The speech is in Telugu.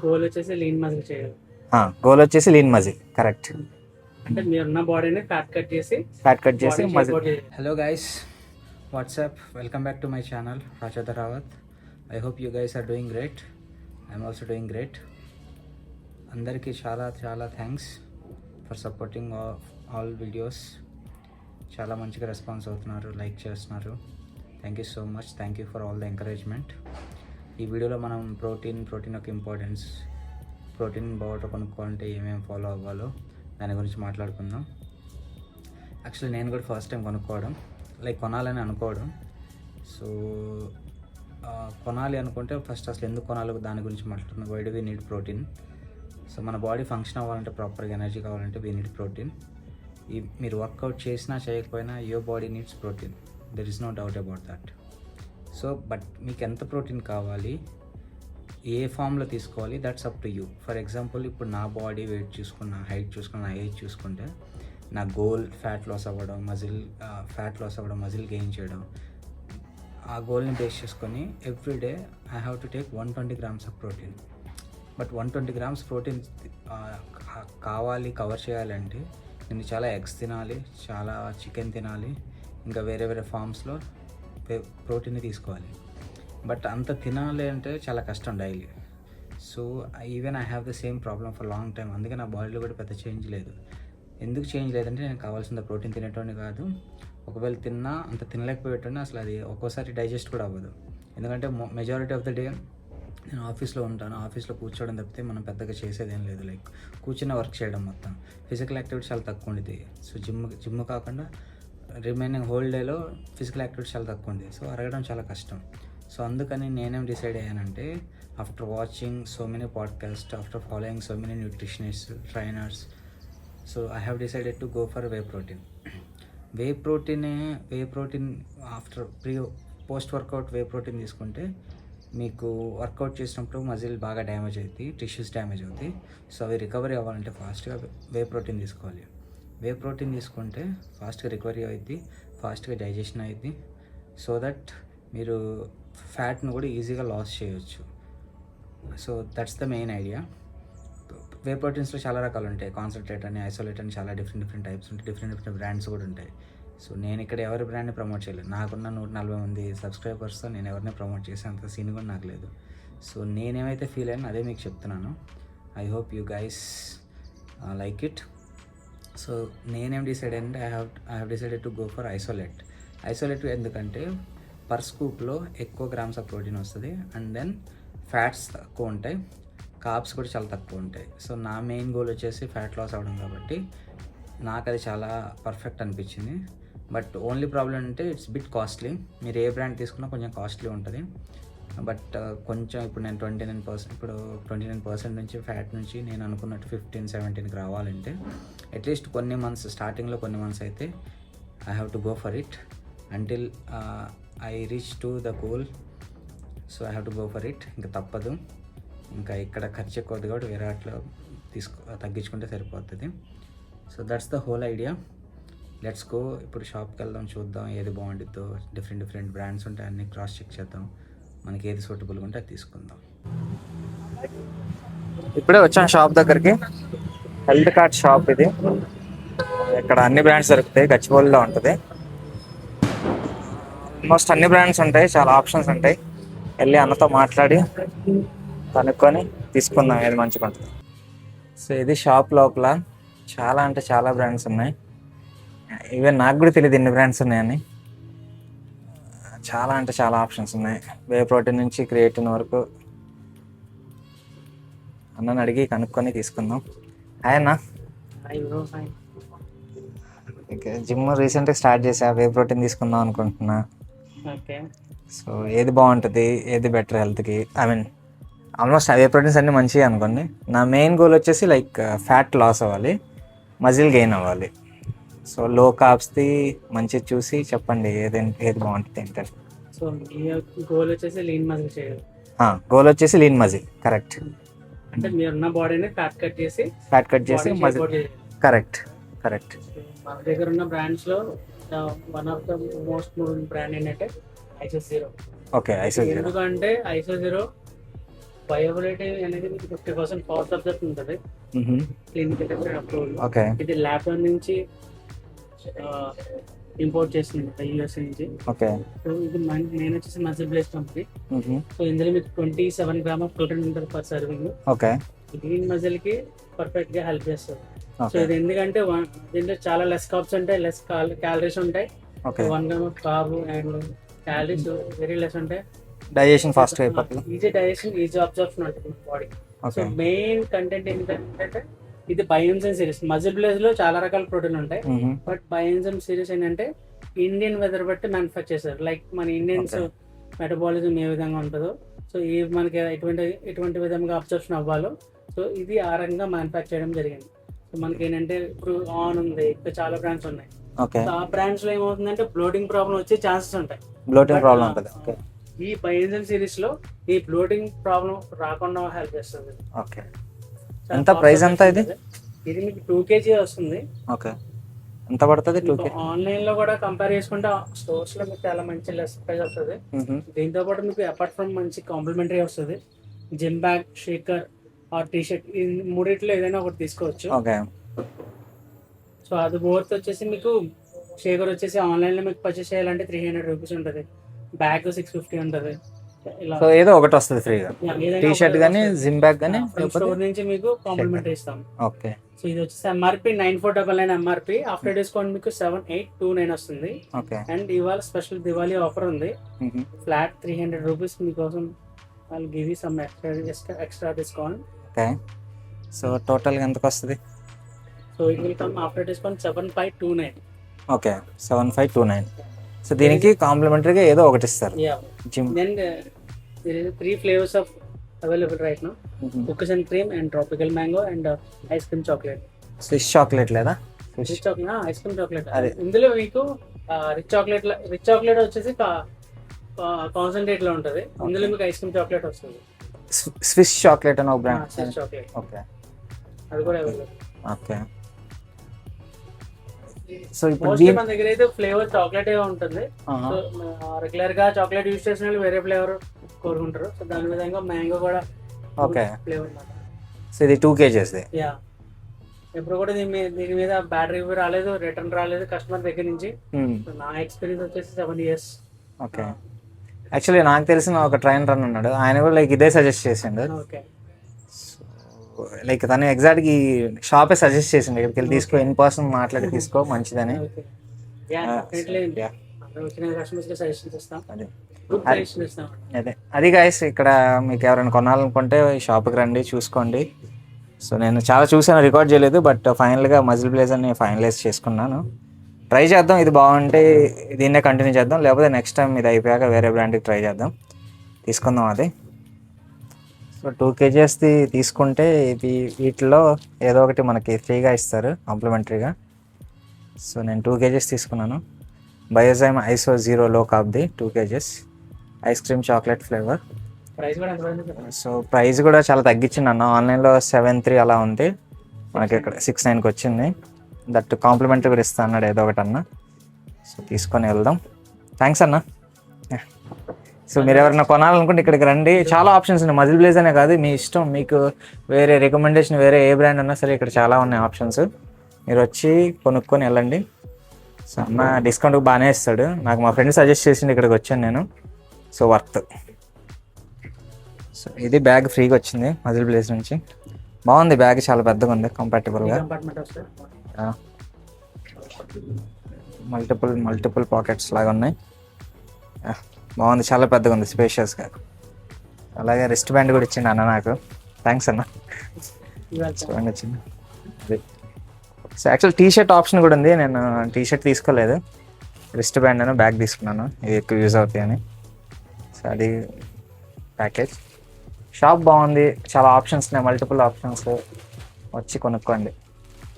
గోల్ వచ్చేసి లీన్ మజిల్ చేయాలి. గోల్ వచ్చేసి లీన్ మజిల్, కరెక్ట్. అంటే మీరున్న బాడీని ఫ్యాట్ కట్ చేసి muscle. Hello guys, what's up? Welcome back to my channel, Rajendra Rawat. I hope you guys are doing great. I'm also doing great. అందరికీ చాలా thanks for supporting all videos. చాలా మంచిగా రెస్పాన్స్ అవుతున్నారు, లైక్ చేస్తున్నారు. Thank you so much. Thank you for all the encouragement. ఈ వీడియోలో మనం ప్రోటీన్ యొక్క ఇంపార్టెన్స్, ప్రోటీన్ పౌడర్ కొనుక్కోవాలంటే ఏమేమి ఫాలో అవ్వాలో దాని గురించి మాట్లాడుకుందాం. యాక్చువల్లీ నేను కూడా ఫస్ట్ టైం కొనుక్కోవడం, కొనాలని అనుకోవడం. సో కొనాలి అనుకుంటే ఫస్ట్ అసలు ఎందుకు కొనాలో దాని గురించి మాట్లాడుతున్నాం. Why do we need protein? So మన బాడీ ఫంక్షన్ అవ్వాలంటే, ప్రాపర్గా ఎనర్జీ కావాలంటే వీ నీడ్ ప్రోటీన్. మీరు వర్కౌట్ చేసినా చేయకపోయినా your body needs protein. There is no doubt about that. So but మీకు ఎంత ప్రోటీన్ కావాలి, ఏ ఫామ్లో తీసుకోవాలి, that's up to you. For example, ఇప్పుడు నా బాడీ వెయిట్ చూసుకున్న, హైట్ చూసుకున్న, నా ఏజ్ చూసుకుంటే, నా గోల్ ఫ్యాట్ లాస్ అవ్వడం, మజిల్ గెయిన్ చేయడం. ఆ గోల్ని బేస్ చేసుకొని everyday I have to take 120 grams of protein. But 120 grams protein కావాలి, కవర్ చేయాలంటే నేను చాలా ఎగ్స్ తినాలి, చాలా చికెన్ తినాలి, ఇంకా వేరే ఫామ్స్లో ప్రోటీన్ తీసుకోవాలి. బట్ అంత తినాలి అంటే చాలా కష్టం daily. So even I have the same problem for long time. అందుకే నా బాడీలో కూడా పెద్ద చేంజ్ లేదు. ఎందుకు చేంజ్ లేదంటే నేను కావాల్సిన ప్రోటీన్ తినేటోని కాదు. ఒకవేళ తిన్నా అంత తినలేకపోయేటోని, అసలు అది ఒక్కోసారి డైజెస్ట్ కూడా అవ్వదు. ఎందుకంటే మెజారిటీ ఆఫ్ ద డే నేను ఆఫీస్లో ఉంటాను. ఆఫీస్లో కూర్చోవడం తప్పితే మనం పెద్దగా చేసేదేం లేదు. కూర్చున్న వర్క్ చేయడం, మొత్తం ఫిజికల్ యాక్టివిటీ చాలా తక్కువ ఉండేది. సో జిమ్ కాకుండా రిమైనింగ్ హోల్ డేలో ఫిజికల్ యాక్టివిటీ చాలా తక్కువ ఉంది. సో అరగడం చాలా కష్టం. సో అందుకని నేనేం డిసైడ్ అయ్యానంటే, after watching so many podcast, after following so many nutritionist, trainers, so I have decided to go for whey protein. Whey protein after post workout whey protein తీసుకుంటే మీకు వర్కౌట్ చేసినప్పుడు మజిల్ బాగా డ్యామేజ్ అవుతుంది, టిష్యూస్ డ్యామేజ్ అవుతాయి. సో అవి రికవరీ అవ్వాలంటే ఫాస్ట్గా వే ప్రోటీన్ తీసుకోవాలి. వే ప్రోటీన్ తీసుకుంటే ఫాస్ట్గా రికవరీ అవుతుంది, ఫాస్ట్గా డైజెషన్ అవుతుంది. సో దట్ మీరు ఫ్యాట్ను కూడా ఈజీగా లాస్ చేయొచ్చు. So that's the main idea. Whey ప్రోటీన్స్లో చాలా రకాలు ఉంటాయి. కాన్సన్ట్రేట్ అని, ఐసోలేట్ అని, చాలా డిఫరెంట్ టైప్స్ ఉంటాయి. డిఫరెంట్ బ్రాండ్స్ కూడా ఉంటాయి. సో నేను ఇక్కడ ఎవరి బ్రాండ్ని ప్రమోట్ చేయలేదు. నాకున్న 140 మంది సబ్స్క్రైబర్స్తో నేను ఎవరిని ప్రమోట్ చేసే అంత సీన్ కూడా నాకు లేదు. సో నేనేమైతే ఫీల్ అయినా అదే మీకు చెప్తున్నాను. I hope you guys like it. So నేనేం డిసైడ్ అంటే, I have decided to go for isolate. ఎందుకంటే పర్ స్కూప్లో ఎక్కువ గ్రామ్స్ ఆఫ్ ప్రోటీన్ వస్తుంది, అండ్ దెన్ ఫ్యాట్స్ తక్కువ ఉంటాయి, కార్బ్స్ కూడా చాలా తక్కువ ఉంటాయి. సో నా మెయిన్ గోల్ వచ్చేసి ఫ్యాట్ లాస్ అవ్వడం కాబట్టి నాకు అది చాలా పర్ఫెక్ట్ అనిపించింది. బట్ ఓన్లీ ప్రాబ్లం అంటే ఇట్స్ బిట్ కాస్ట్లీ. మీరు ఏ బ్రాండ్ తీసుకున్నా కొంచెం కాస్ట్లీ ఉంటుంది. బట్ కొంచెం ఇప్పుడు నేను 29% నుంచి ఫ్యాట్ నుంచి నేను అనుకున్నట్టు 15-17కి రావాలంటే అట్లీస్ట్ కొన్ని మంత్స్, స్టార్టింగ్లో కొన్ని మంత్స్ అయితే I have to go for it until I reach to the goal. So I have to go for it. ఇంకా తప్పదు. ఇంకా ఇక్కడ ఖర్చు ఎక్కువది కాబట్టి వేరే అట్లా తగ్గించుకుంటే సరిపోతుంది. So that's the whole idea. Let's go. ఇప్పుడు షాప్కి వెళ్దాం, చూద్దాం ఏది బాగుంటుందో. డిఫరెంట్ బ్రాండ్స్ ఉంటాయి, అన్నీ క్రాస్ చెక్ చేద్దాం. మనకి ఏది సూటబుల్గా ఉంటే అది తీసుకుందాం. ఇప్పుడే వచ్చాం షాప్ దగ్గరికి. హెల్త్ కార్డ్ షాప్ ఇది. ఇక్కడ అన్ని బ్రాండ్స్ దొరుకుతాయి. గచ్చిబౌలిలో ఉంటుంది. ఆల్మోస్ట్ అన్ని బ్రాండ్స్ ఉంటాయి, చాలా ఆప్షన్స్ ఉంటాయి. వెళ్ళి అన్నతో మాట్లాడి కనుక్కొని తీసుకుందాం ఏది మంచిగా ఉంటుంది. సో ఇది షాప్ లోపల చాలా బ్రాండ్స్ ఉన్నాయి. ఈవెన్ నాకు కూడా తెలియదు ఎన్ని బ్రాండ్స్ ఉన్నాయని. చాలా ఆప్షన్స్ ఉన్నాయి. వే ప్రోటీన్ నుంచి క్రియేటిన్ వరకు. అన్నని అడిగి కనుక్కొని తీసుకుందాం. హాయ్ అన్న. జిమ్ రీసెంట్గా స్టార్ట్ చేసా, వే ప్రోటీన్ తీసుకుందాం అనుకుంటున్నా. సో ఏది బాగుంటుంది, ఏది బెటర్ హెల్త్కి? ఆల్మోస్ట్ వే ప్రోటీన్స్ అన్నీ మంచిగా అనుకోండి. నా మెయిన్ గోల్ వచ్చేసి ఫ్యాట్ లాస్ అవ్వాలి, మజిల్ గెయిన్ అవ్వాలి. సో లో కార్బ్స్ది మంచిగా చూసి చెప్పండి ఏది బాగుంటుంది ఏంటంటే. సో గోల్ వచ్చేసి లీన్ మజిల్ చేయాలి. గోల్ వచ్చేసి లీన్ మజిల్, కరెక్ట్. అంటే మీరున్న బాడీని ఫ్యాట్ కట్ చేసి మజిల్, కరెక్ట్. మన దగ్గర ఉన్న బ్రాండ్స్లో one of the most moving brand ఏంటంటే Iso Zero. Okay, Iso Zero. ఎందుకంటే ఐసో జీరో బయోబిలిటీ అనేది మీకు 50% పవర్ సబ్జెక్ట్ ఉంటుంది క్లినికల్ అప్రూవల్. ఓకే ఇది ల్యాబ్ నుంచి ఇంపోర్ట్ చేస్తుంది యూఎస్ నుంచి. ఓకే సో ఇది మెయిన్ వచ్చేసి మజిల్ బ్లేస్ కంపెనీ. సో ఇందులో మీకు 27 గ్రామ్ ఆఫ్ ప్రోటీన్ ఉంటుంది per serving. Okay green muscle కి పర్ఫెక్ట్ గా హెల్ప్ చేస్తుంది. సో ఓకే ఇది ఎందుకంటే దీంట్లో చాలా లెస్ కార్బ్స్ ఉంటాయి, లెస్ క్యాలరీస్ ఉంటాయి. Okay 1 gram of carb and calories very less ఉంటాయి. డైజెషన్ ఫాస్ట్ అయిపోతుంది. ఈజీ డైజెషన్, ఈజీ అబ్జర్ప్షన్ ఉంటుంది body. So okay main content ఏంటంటే ఇది బయోఎంజైమ్ సిరీస్. మజిల్ బ్లేస్ లో చాలా రకాల ప్రోటీన్ ఉంటాయి, బట్ బయోఎంజైమ్ సిరీస్ ఏంటంటే ఇండియన్ వెదర్ బట్టి మ్యానుఫ్యాక్చర్ చేస్తారు. లైక్ మన ఇండియన్స్ Okay. మెటబాలిజం ఏ విధంగా ఉంటుందో, సో ఈ మనకి ఎటువంటి విధంగా అబ్జర్ప్షన్ అవ్వాలో, సో ఇది ఆ రకంగా మ్యానుఫ్యాక్చర్ చేయడం జరిగింది. సో మనకి ఏంటంటే ఇప్పుడు ఆన్ ఉంది, ఇంకా చాలా బ్రాండ్స్ ఉన్నాయి. ఓకే సో ఆ బ్రాండ్స్ లో ఏమవుతుందంటే బ్లోటింగ్ ప్రాబ్లం వచ్చే ఛాన్సెస్ ఉంటాయి. బ్లోటింగ్ But, ప్రాబ్లం ఉంటుంది. ఓకే ఈ బయోఎంజైమ్ సిరీస్ లో ఈ బ్లోటింగ్ ప్రాబ్లం రాకుండా హెల్ప్ చేస్తుంది. ఓకే ఎంత ప్రైస్ ఎంత ఇది? ఇది మీకు 2 kg వస్తుంది. ఓకే ఎంత పడుతుంది? 2K. ఆన్లైన్ లో కూడా కంపేర్ చేసుకుంటే స్టోర్స్ లో మీకు చాలా మంచి లెస్ ప్రైస్ వస్తుంది. దీంతో పాటు మీకు అపార్ట్ ఫ్రమ్ మంచి కాంప్లిమెంటరీ వస్తుంది. Gym bag, shaker or T shirt, ఈ మూడిట్లో ఏదైనా ఒకటి తీసుకోవచ్చు. ఓకే సో అది వర్త్ వచ్చేసి మీకు షేకర్ వచ్చేసి ఆన్లైన్ లో మీకు పర్చేస్ చేయాలంటే 300 రూపీస్ ఉంటుంది, బ్యాగ్ 650 ఉంటుంది. ఇలా సో ఏదో ఒకటి వస్తుంది ఫ్రీగా, టీ షర్ట్ కానీ జిమ్ బ్యాగ్ కానీ. స్టోర్ నుంచి మీకు కాంప్లిమెంటరీ ఇస్తాం. ఓకే సో ఇది వచ్చేసి ఎంఆర్పి 9499 ఎంఆర్పి. ఆఫ్టర్ డిస్కౌంట్ మీకు 7829 వస్తుంది. ఓకే అండ్ ఇవాళ స్పెషల్ దివాళీ ఆఫర్ ఉంది. ఫ్లాట్ 300 రూపీస్ మీకోసం వాళ్ళు give you some extra discount. Okay so టోటల్గా ఎంతకు వస్తుంది? So it will come after discount 7529. Okay 7529. సో దీనికి కాంప్లిమెంటరీగా ఏదో ఒకటి ఇస్తారు. Gym then there is 3 flavors of available right now. Cookies and cream and tropical mango and ice cream chocolate. Swiss chocolate లేదా? Rich chocolate, ice cream chocolate. అదే. ఇందులో మీకు రిచ్ చాక్లెట్ వచ్చేసి కాన్సన్ట్రేట్ లో ఉంటది. ఇందులో మీకు ఐస్ క్రీమ్ చాక్లెట్ వస్తుంది. స్విస్ చాక్లెట్ అని ఒక బ్రాండ్. స్విస్ చాక్లెట్ ఓకే అది కూడా అవైలబుల్. ఓకే సో ఇప్పుడు మోస్ట్లీ మన దగ్గర అయితే ఫ్లేవర్ చాక్లెట్ ఉంటుంది. ఆహా. సో రెగ్యులర్ గా చాక్లెట్ యూస్ చేసిన వాళ్ళు వేరే ఫ్లేవర్ కోరుకుంటారు. సో దాని విధంగా మ్యాంగో కూడా ఓకే ఫ్లేవర్. సో ఇది 2 kgs. యా ఎప్పుడు కూడా దీని మీద బ్యాడ్ రివ్యూ రాలేదు, రిటర్న్ రాలేదు కస్టమర్ దగ్గర నుంచి. So, నా ఎక్స్పీరియన్స్ వచ్చేసి 7 years. ఓకే యాక్చువల్లీ నాకు తెలిసిన ఒక ట్రైనర్ అని ఉన్నాడు, ఆయన కూడా లైక్ ఇదే సజెస్ట్ చేసిండు. ఓకే లైక్ తను ఎగ్జాక్ట్గా ఈ షాపే సజెస్ట్ చేసిండు, ఇక్కడికి వెళ్ళి తీసుకో, ఇన్ పర్సన్ మాట్లాడి తీసుకో మంచిదని. Okay yeah definitely Yeah. అందరూ వచ్చిన కస్టమర్స్ కి సజెషన్స్ ఇస్తాం, అదే గ్రూప్ సజెషన్ ఇస్తాం. అదే అది గాయస్, ఇక్కడ మీకు ఎవరైనా కొనాలనుకుంటే ఈ షాప్కి రండి, చూసుకోండి. సో నేను చాలా చూసాను, రికార్డ్ చేయలేదు, బట్ ఫైనల్గా మజిల్ బ్లేజర్ని ఫైనలైజ్ చేసుకున్నాను. ట్రై చేద్దాం, ఇది బాగుంటే దీన్నే కంటిన్యూ చేద్దాం, లేకపోతే నెక్స్ట్ టైం ఇది అయిపోయాక వేరే బ్రాండ్కి ట్రై చేద్దాం, తీసుకుందాం అది. సో 2 kgs తీసుకుంటే వీటిలో ఏదో ఒకటి మనకి ఫ్రీగా ఇస్తారు కాంప్లిమెంటరీగా. సో నేను 2 kgs తీసుకున్నాను. బయోజైమ్ ఐసో 0 లో కార్బ్ది 2 kgs ice cream chocolate flavour. Price కూడా ఎంత పడింది? సో ప్రైస్ కూడా చాలా తగ్గించింది అన్న, ఆన్లైన్లో 7.3 అలా ఉంది, మనకి ఇక్కడ 6.9కి వచ్చింది. దట్ కాంప్లిమెంటరీ కూడా ఇస్తా అన్నాడు ఏదో ఒకటి అన్న. సో తీసుకొని వెళ్దాం. థ్యాంక్స్ అన్న. సో మీరు ఎవరైనా కొనాలనుకుంటే ఇక్కడికి రండి, చాలా ఆప్షన్స్ ఉన్నాయి. మజిల్ బ్లేజ్ అనే కాదు, మీ ఇష్టం, మీకు వేరే రికమెండేషన్ వేరే ఏ బ్రాండ్ అన్నా సరే ఇక్కడ చాలా ఉన్నాయి ఆప్షన్స్, మీరు వచ్చి కొనుక్కొని వెళ్ళండి. సో అన్న డిస్కౌంట్ బాగానే ఇస్తాడు, నాకు మా ఫ్రెండ్ సజెస్ట్ చేసింది, ఇక్కడికి వచ్చాను నేను. So worth. సో ఇది బ్యాగ్ ఫ్రీగా వచ్చింది మజిల్ బ్లేజ్ నుంచి, బాగుంది బ్యాగ్, చాలా పెద్దగా ఉంది కంపార్టబుల్గా. కంపార్ట్మెంట్ వస్తుంది. మల్టిపుల్ పాకెట్స్ లాగా ఉన్నాయి, బాగుంది, చాలా పెద్దగా ఉంది, స్పేషియస్గా. అలాగే రిస్ట్ బ్యాండ్ కూడా ఇచ్చిండు అన్న నాకు, థ్యాంక్స్ అన్న. రిస్ట్ బ్యాండ్ వచ్చింది అది. So actual T shirt option కూడా ఉంది, నేను టీ షర్ట్ తీసుకోలేదు, రిస్ట్ బ్యాండ్ అని బ్యాగ్ తీసుకున్నాను, ఇది ఎక్కువ యూజ్ అవుతాయి అని. సో అది ప్యాకేజ్. షాప్ బాగుంది, చాలా ఆప్షన్స్ ఉన్నాయి, మల్టిపుల్ ఆప్షన్స్, వచ్చి కొనుక్కోండి.